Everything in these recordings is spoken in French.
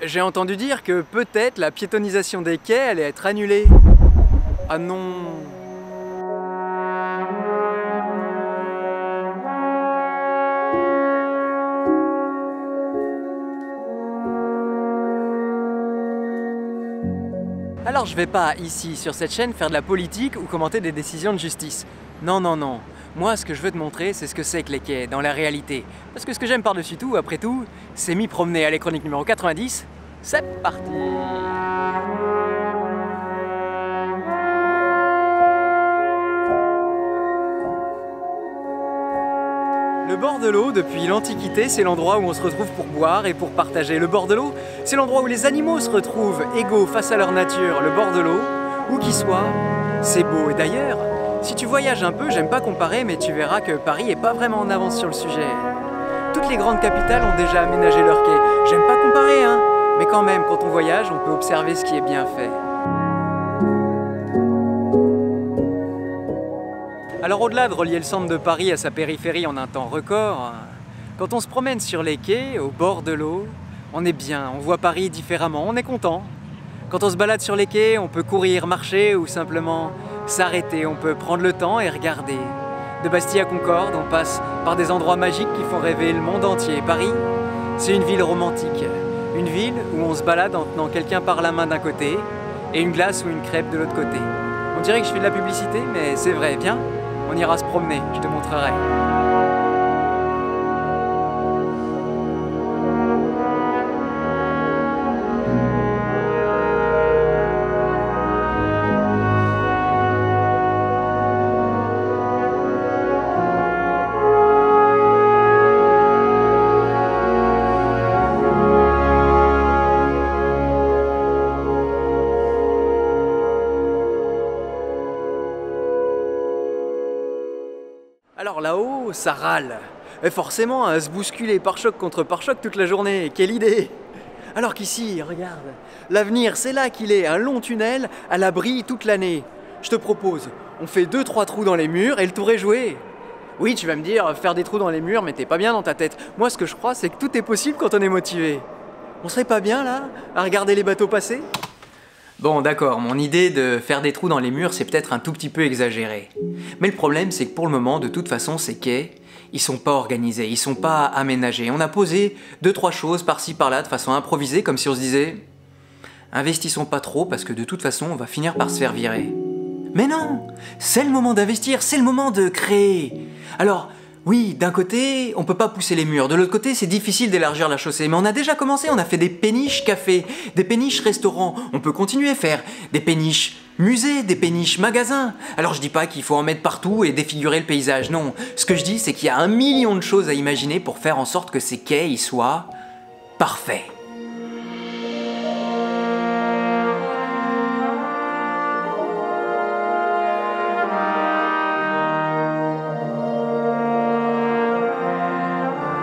J'ai entendu dire que peut-être la piétonisation des quais allait être annulée. Ah non. Alors je vais pas, ici, sur cette chaîne, faire de la politique ou commenter des décisions de justice. Non, non, non. Moi, ce que je veux te montrer, c'est ce que c'est que les quais, dans la réalité. Parce que ce que j'aime par-dessus tout, après tout, c'est m'y promener. Allez, chronique numéro 90, c'est parti! Le bord de l'eau, depuis l'Antiquité, c'est l'endroit où on se retrouve pour boire et pour partager. Le bord de l'eau, c'est l'endroit où les animaux se retrouvent égaux face à leur nature. Le bord de l'eau, où qu'il soit, c'est beau. Et d'ailleurs, si tu voyages un peu, j'aime pas comparer, mais tu verras que Paris est pas vraiment en avance sur le sujet. Toutes les grandes capitales ont déjà aménagé leurs quais. J'aime pas comparer, hein, mais quand même, quand on voyage, on peut observer ce qui est bien fait. Alors au-delà de relier le centre de Paris à sa périphérie en un temps record, quand on se promène sur les quais, au bord de l'eau, on est bien, on voit Paris différemment, on est content. Quand on se balade sur les quais, on peut courir, marcher ou simplement s'arrêter, on peut prendre le temps et regarder. De Bastille à Concorde, on passe par des endroits magiques qui font rêver le monde entier. Paris, c'est une ville romantique, une ville où on se balade en tenant quelqu'un par la main d'un côté et une glace ou une crêpe de l'autre côté. On dirait que je fais de la publicité, mais c'est vrai, viens. On ira se promener, je te montrerai. Alors là-haut, ça râle. Et forcément, à se bousculer pare-choc contre pare-choc toute la journée. Quelle idée! Alors qu'ici, regarde, l'avenir, c'est là qu'il est, un long tunnel à l'abri toute l'année. Je te propose, on fait 2-3 trous dans les murs et le tour est joué. Oui, tu vas me dire, faire des trous dans les murs, mais t'es pas bien dans ta tête. Moi, ce que je crois, c'est que tout est possible quand on est motivé. On serait pas bien, là, à regarder les bateaux passer? Bon, d'accord, mon idée de faire des trous dans les murs, c'est peut-être un tout petit peu exagéré. Mais le problème, c'est que pour le moment, de toute façon, ces quais, ils sont pas organisés, ils sont pas aménagés. On a posé 2-3 choses par-ci par-là de façon improvisée, comme si on se disait « Investissons pas trop, parce que de toute façon, on va finir par se faire virer. » Mais non! C'est le moment d'investir, c'est le moment de créer. Alors, oui, d'un côté, on peut pas pousser les murs, de l'autre côté, c'est difficile d'élargir la chaussée, mais on a déjà commencé, on a fait des péniches cafés, des péniches restaurants, on peut continuer à faire des péniches musées, des péniches magasins. Alors je dis pas qu'il faut en mettre partout et défigurer le paysage, non. Ce que je dis, c'est qu'il y a 1 million de choses à imaginer pour faire en sorte que ces quais y soient parfaits.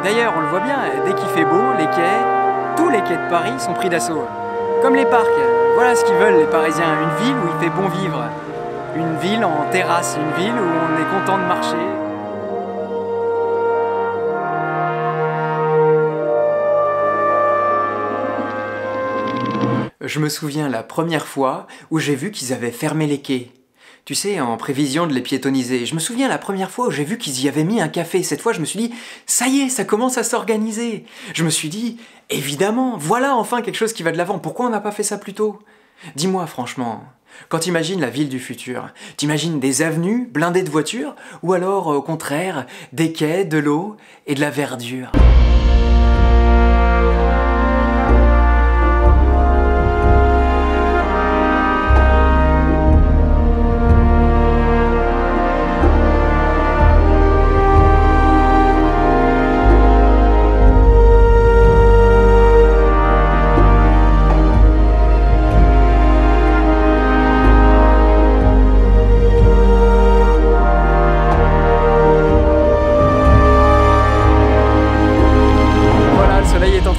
D'ailleurs, on le voit bien, dès qu'il fait beau, les quais, tous les quais de Paris sont pris d'assaut. Comme les parcs, voilà ce qu'ils veulent les Parisiens, une ville où il fait bon vivre. Une ville en terrasse, une ville où on est content de marcher. Je me souviens la première fois où j'ai vu qu'ils avaient fermé les quais. Tu sais, en prévision de les piétoniser. Je me souviens la première fois où j'ai vu qu'ils y avaient mis un café. Cette fois, je me suis dit, ça y est, ça commence à s'organiser. Je me suis dit, évidemment, voilà enfin quelque chose qui va de l'avant. Pourquoi on n'a pas fait ça plus tôt? Dis-moi franchement, quand t'imagines la ville du futur, t'imagines des avenues blindées de voitures ou alors, au contraire, des quais, de l'eau et de la verdure?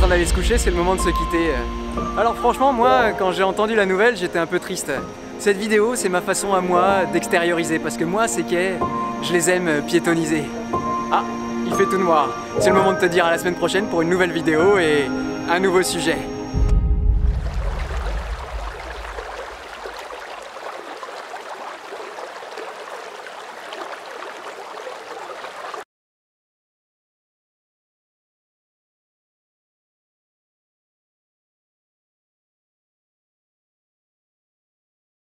D'aller se coucher, c'est le moment de se quitter. Alors franchement, moi, quand j'ai entendu la nouvelle, j'étais un peu triste. Cette vidéo, c'est ma façon à moi d'extérioriser, parce que moi, ces quais, je les aime piétoniser. Ah, il fait tout noir. C'est le moment de te dire à la semaine prochaine pour une nouvelle vidéo et un nouveau sujet.